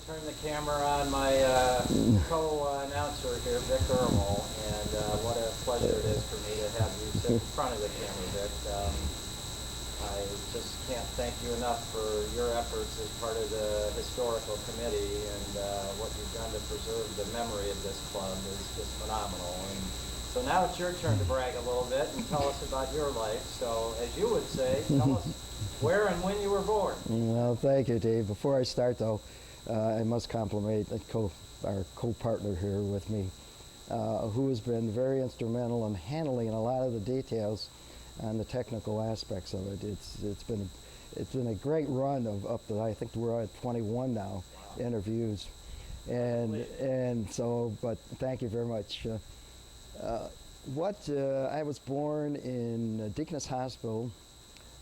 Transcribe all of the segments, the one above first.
turn the camera on my co-announcer here, Vic Erml, and what a pleasure it is for me to have you sit in front of the camera, Vic. I just can't thank you enough for your efforts as part of the historical committee, and what you've done to preserve the memory of this club is just phenomenal. And so now it's your turn to brag a little bit and tell us about your life. So, as you would say, tell us where and when you were born. Well, thank you, Dave. Before I start, though, I must compliment our co-partner here with me, who has been very instrumental in handling a lot of the details on the technical aspects of it. It's been a great run of up to, I think we're at 21 now. Wow. Interviews, and so. But thank you very much. I was born in Deaconess Hospital.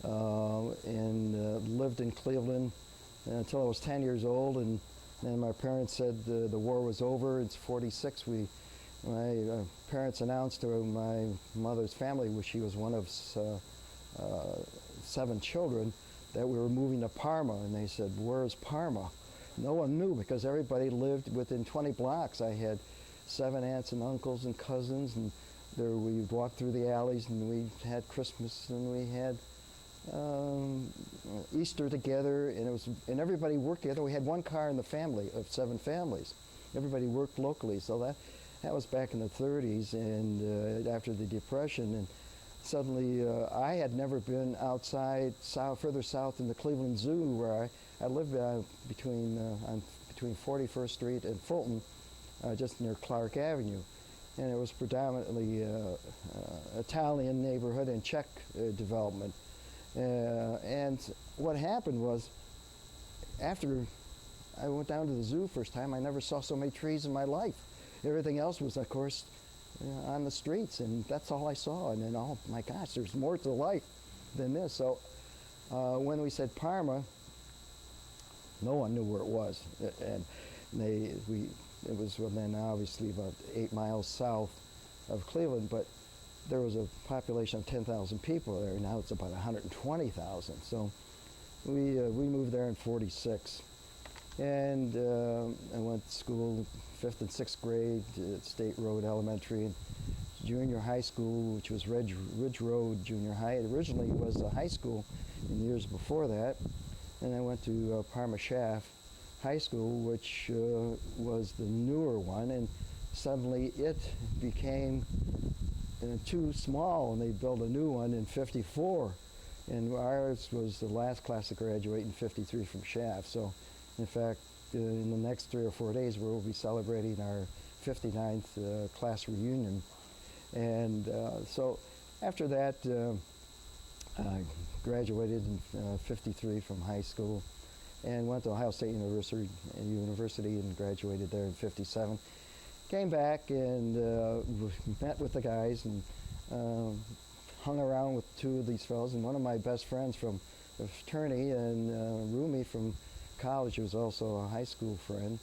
And lived in Cleveland until I was 10 years old, and then my parents said the war was over. It's 46. My parents announced to my mother's family, which she was one of 7 children, that we were moving to Parma, and they said, "Where's Parma?" No one knew because everybody lived within 20 blocks. I had 7 aunts and uncles and cousins, and we walked through the alleys, and we had Christmas, and we had Easter together, and everybody worked together. We had one car in the family of 7 families. Everybody worked locally, so that was back in the 30s, and after the Depression, and suddenly I had never been outside further south in the Cleveland Zoo, where I lived between 41st Street and Fulton, just near Clark Avenue, and it was predominantly Italian neighborhood and Czech development. And what happened was, after I went down to the zoo first time, I never saw so many trees in my life. Everything else was, of course, on the streets, and that's all I saw. And then, oh my gosh, there's more to life than this. So when we said Parma, no one knew where it was. And it was then obviously about 8 miles south of Cleveland, but there was a population of 10,000 people there. Now it's about 120,000. So we moved there in 46. And I went to school 5th and 6th grade at State Road Elementary, and junior high school, which was Ridge Road Junior High. It originally was a high school in years before that. And I went to Parma Schaff High School, which was the newer one, and suddenly it became too small, and they built a new one in 54, and ours was the last class to graduate in 53 from Schaff. So in fact, in the next 3 or 4 days we'll be celebrating our 59th class reunion. And so after that, I graduated in 53 from high school and went to Ohio State University and graduated there in 57. Came back and met with the guys and hung around with 2 of these fellows, and one of my best friends from the fraternity and roomie from college, who was also a high school friend,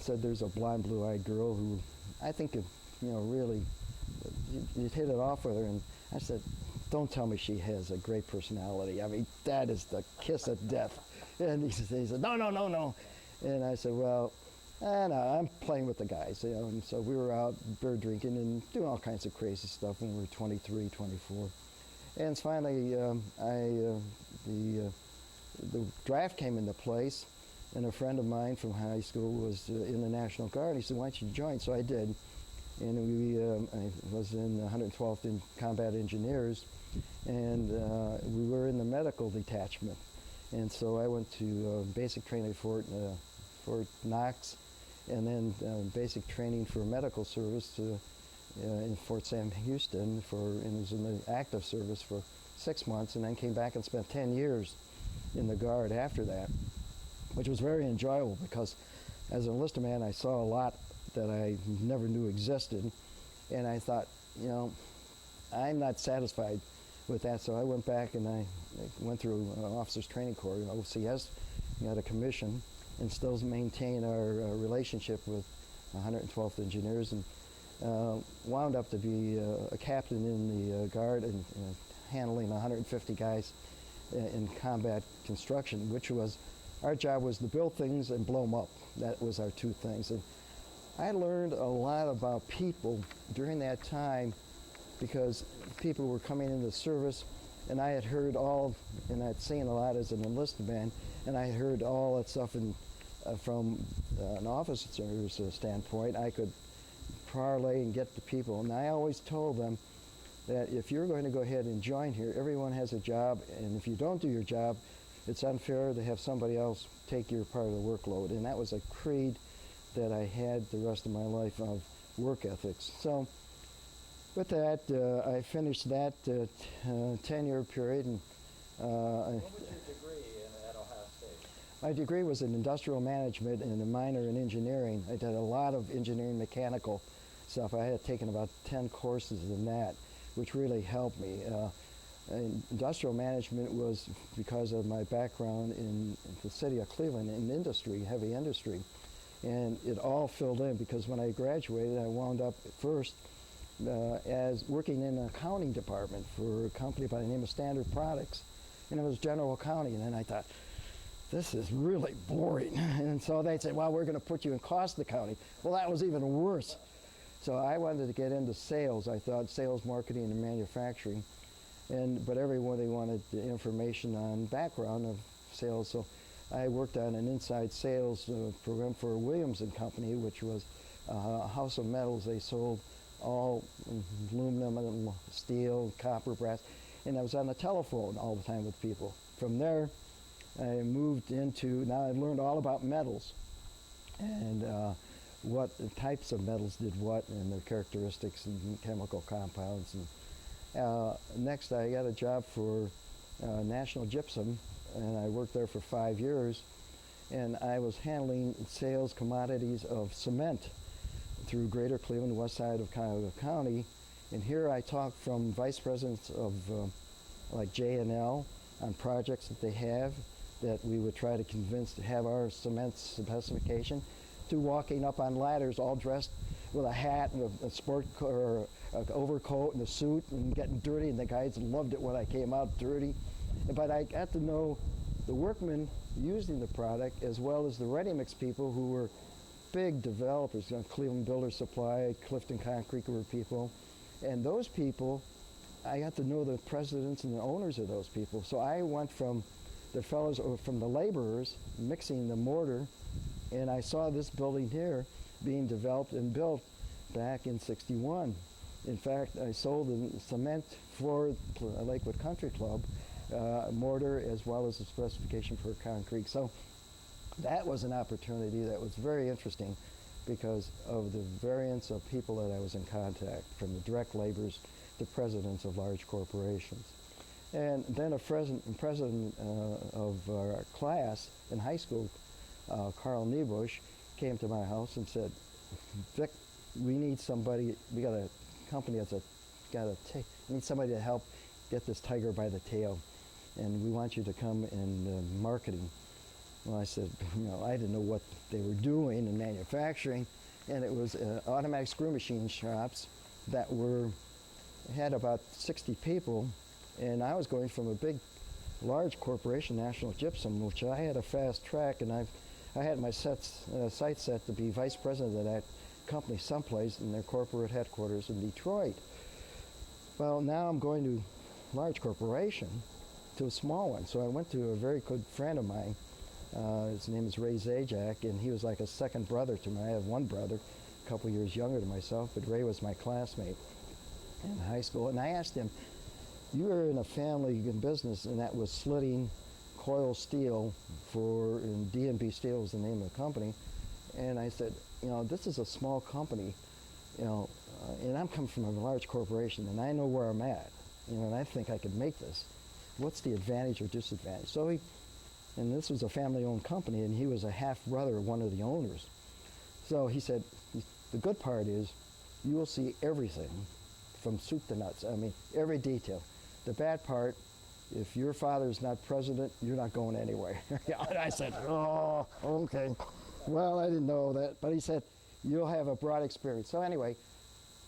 said there's a blonde, blue-eyed girl who I think really you'd hit it off with her. And I said, don't tell me she has a great personality. I mean, that is the kiss of death. And he said, no. And I said, well, and I'm playing with the guys, and so we were out beer drinking and doing all kinds of crazy stuff when we were 23, 24. And finally, the draft came into place, and a friend of mine from high school was in the National Guard. He said, why don't you join? So I did, and I was in the 112th in Combat Engineers, and we were in the medical detachment. And so I went to basic training at Fort Knox, and then basic training for medical service in Fort Sam Houston, and was in the active service for 6 months, and then came back and spent 10 years in the Guard after that, which was very enjoyable because as an enlisted man I saw a lot that I never knew existed, and I thought, I'm not satisfied with that, so I went back and I went through Officers Training Corps, OCS, got a commission, and still maintain our relationship with 112th Engineers, and wound up to be a captain in the Guard and handling 150 guys in combat construction, which was Our job was to build things and blow them up. That was our two things. And I learned a lot about people during that time because people were coming into service, and I had heard all, and I'd seen a lot as an enlisted man, and I had heard all that stuff from an officer's standpoint. I could parlay and get to people, and I always told them that if you're going to go ahead and join here, everyone has a job, and if you don't do your job, it's unfair to have somebody else take your part of the workload. And that was a creed that I had the rest of my life of work ethics. So with that, I finished that 10-year period. And, what was your degree at Ohio State? My degree was in industrial management and a minor in engineering. I did a lot of engineering mechanical stuff. I had taken about 10 courses in that, which really helped me. Industrial management was because of my background in the city of Cleveland in industry, heavy industry. And it all filled in because when I graduated, I wound up first as working in an accounting department for a company by the name of Standard Products. And it was general accounting. And I thought, this is really boring. And so they said, well, we're going to put you in cost accounting. Well, that was even worse. So I wanted to get into sales. I thought sales, marketing, and manufacturing. But everybody wanted the information on background of sales. So I worked on an inside sales program for Williams and Company, which was a house of metals. They sold all aluminum, steel, copper, brass. And I was on the telephone all the time with people. From there, I moved into, now I learned all about metals and what types of metals did what and their characteristics and chemical compounds. And next, I got a job for National Gypsum, and I worked there for 5 years. And I was handling sales commodities of cement through Greater Cleveland, west side of Cuyahoga County. And here I talked from vice presidents of like J&L on projects that they have that we would try to convince to have our cement specification, to walking up on ladders all dressed with a hat and a sport or an overcoat and a suit and getting dirty, and the guys loved it when I came out dirty. But I got to know the workmen using the product as well as the ready-mix people who were big developers. Cleveland Builder Supply, Clifton Concrete were people. And those people, I got to know the presidents and the owners of those people. So I went from the fellows, or from the laborers, mixing the mortar, and I saw this building here being developed and built back in '61. In fact, I sold the cement for Lakewood Country Club, mortar as well as the specification for concrete. So that was an opportunity that was very interesting because of the variance of people that I was in contact, from the direct laborers to presidents of large corporations. And then a president of our class in high school, Carl Niebusch, came to my house and said, Vic, we need somebody, we got a company that's we need somebody to help get this tiger by the tail, and we want you to come in marketing. Well, I said, I didn't know what they were doing in manufacturing, and it was automatic screw machine shops that had about 60 people, and I was going from a big, large corporation, National Gypsum, which I had a fast track, and I had my sight set to be vice president of that company someplace in their corporate headquarters in Detroit. Well, now I'm going to large corporation, to a small one. So I went to a very good friend of mine. His name is Ray Zajac, and he was like a second brother to me. I have one brother, a couple years younger than myself, but Ray was my classmate in high school. And I asked him, you were in a family in business, and that was slitting coil steel and D&B Steel was the name of the company. And I said, this is a small company, and I'm coming from a large corporation, and I know where I'm at, and I think I could make this. What's the advantage or disadvantage? So and this was a family-owned company, and he was a half-brother of one of the owners. So he said, the good part is you will see everything from soup to nuts. I mean, every detail. The bad part, if your father's not president, you're not going anywhere. And I said, oh, okay. Well, I didn't know that. But he said, you'll have a broad experience. So anyway,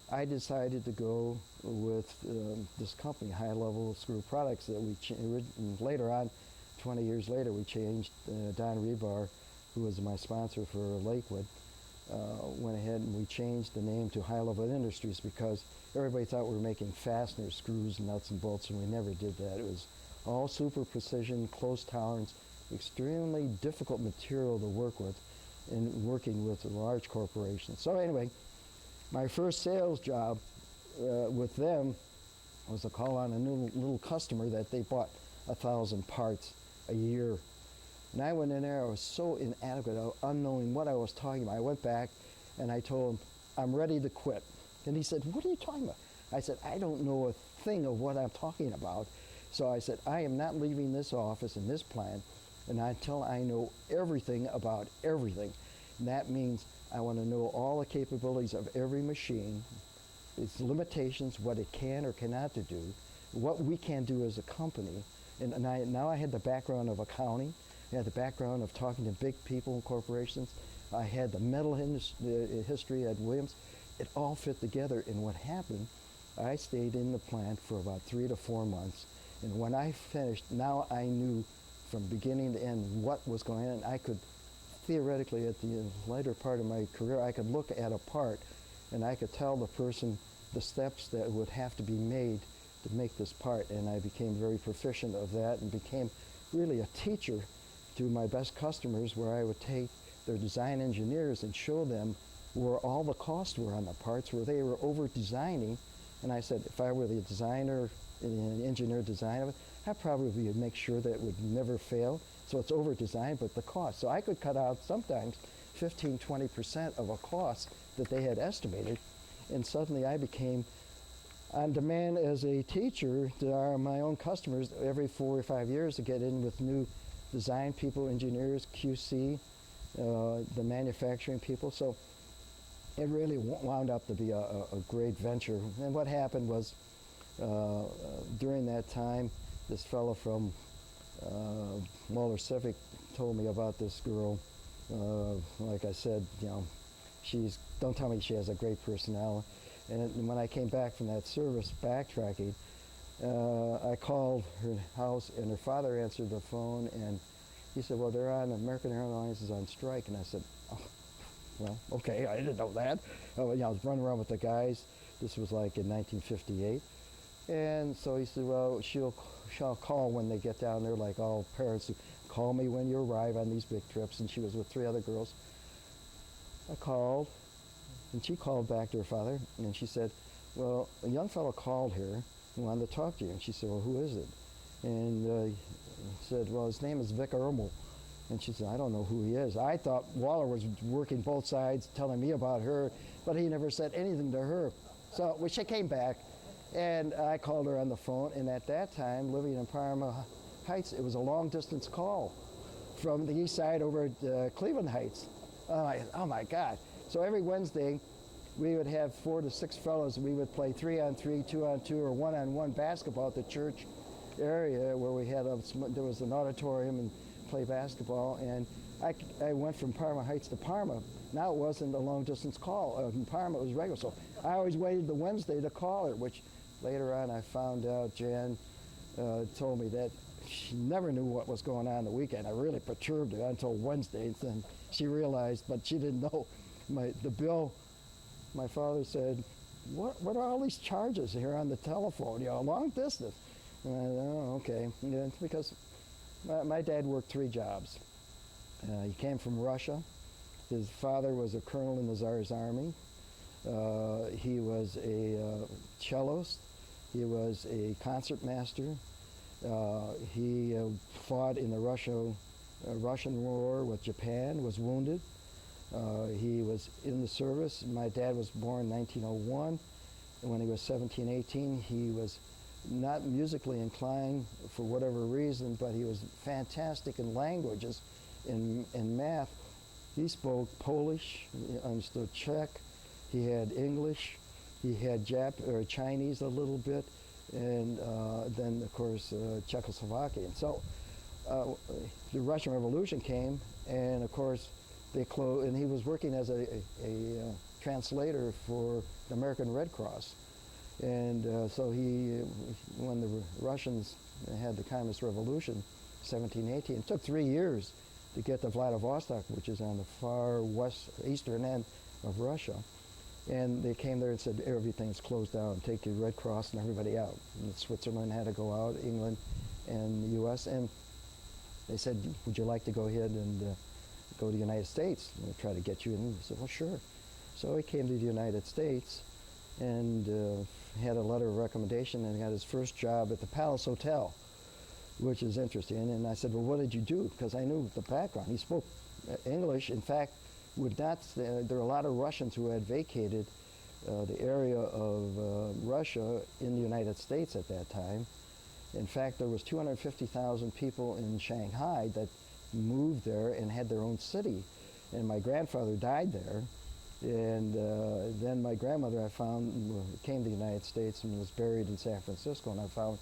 I decided to go with this company, High Level Screw Products, that we later on, 20 years later, we changed. Don Rebar, who was my sponsor for Lakewood, went ahead and we changed the name to High Level Industries because everybody thought we were making fasteners, screws, nuts, and bolts, and we never did that. It was all super precision, close tolerance, extremely difficult material to work with in working with large corporations. So anyway, my first sales job with them was a call on a new little customer that they bought 1,000 parts a year. And I went in there, I was so inadequate, unknowing what I was talking about. I went back and I told him, I'm ready to quit. And he said, what are you talking about? I said, I don't know a thing of what I'm talking about. So I said, I am not leaving this office and this plant until I know everything about everything. And that means I want to know all the capabilities of every machine, its limitations, what it can or cannot to do, what we can do as a company. And now I had the background of accounting. I had the background of talking to big people and corporations. I had the metal history at Williams. It all fit together. And what happened, I stayed in the plant for about 3 to 4 months. And when I finished, now I knew from beginning to end what was going on. I could theoretically, at the later part of my career, I could look at a part and I could tell the person the steps that would have to be made to make this part. And I became very proficient of that and became really a teacher to my best customers, where I would take their design engineers and show them where all the costs were on the parts, where they were over designing. And I said, if I were the designer, an engineer design of it, I probably would make sure that it would never fail. So it's over designed, but the cost. So I could cut out sometimes 15, 20% of a cost that they had estimated. And suddenly I became on demand as a teacher to my own customers every 4 or 5 years to get in with new design people, engineers, QC, the manufacturing people. So it really wound up to be a great venture. And what happened was, during that time, this fellow from Moeller Civic told me about this girl. Like I said, you know, don't tell me she has a great personality. And when I came back from that service, backtracking, I called her house, and her father answered the phone, and he said, well, they're on, American Airlines is on strike. And I said, oh, well, okay, I didn't know that. I was running around with the guys. This was like in 1958. And so he said, well, she'll call when they get down there, like all parents who call me when you arrive on these big trips. And she was with 3 other girls. I called, and she called back to her father, and she said, well, a young fellow called here and wanted to talk to you. And she said, well, who is it? And he said, well, his name is Vic Erml. And she said, I don't know who he is. I thought Waller was working both sides, telling me about her, but he never said anything to her. So she came back, and I called her on the phone, and at that time, living in Parma Heights, it was a long-distance call from the east side over at Cleveland Heights. Oh my God. So every Wednesday, we would have 4 to 6 fellows. We would play 3-on-3, 2-on-2, or 1-on-1 basketball at the church area where we had there was an auditorium, and play basketball. And I went from Parma Heights to Parma. Now it wasn't a long-distance call. In Parma, it was regular. So I always waited the Wednesday to call her, which later on I found out Jan told me that she never knew what was going on the weekend. I really perturbed her until Wednesday, and then she realized, but she didn't know. The bill, my father said, what are all these charges here on the telephone, long distance? And I said, oh, okay. Yeah, it's because my dad worked 3 jobs. He came from Russia. His father was a colonel in the Tsar's army. He was a celloist. He was a concert master. He fought in the Russian war with Japan, was wounded. He was in the service. My dad was born in 1901. And when he was 17, 18, he was not musically inclined for whatever reason, but he was fantastic in languages, in math. He spoke Polish, he understood Czech, he had English, he had Chinese a little bit, and then, of course, Czechoslovakian. So the Russian Revolution came, and of course, they closed, and he was working as a translator for the American Red Cross. And so when the Russians had the Communist Revolution 1718. It took 3 years to get to Vladivostok, which is on the far eastern end of Russia. And they came there and said, everything's closed down. Take your Red Cross and everybody out. And Switzerland had to go out, England and the U.S. And they said, would you like to go ahead and go to the United States? And we'll try to get you in. I said, well, sure. So he came to the United States and had a letter of recommendation and got his first job at the Palace Hotel, which is interesting. And I said, well, what did you do? Because I knew the background. He spoke English. In fact, would not. There were a lot of Russians who had vacated the area of Russia in the United States at that time. In fact, there was 250,000 people in Shanghai that moved there and had their own city. And my grandfather died there. And then my grandmother, I found, came to the United States and was buried in San Francisco. And I found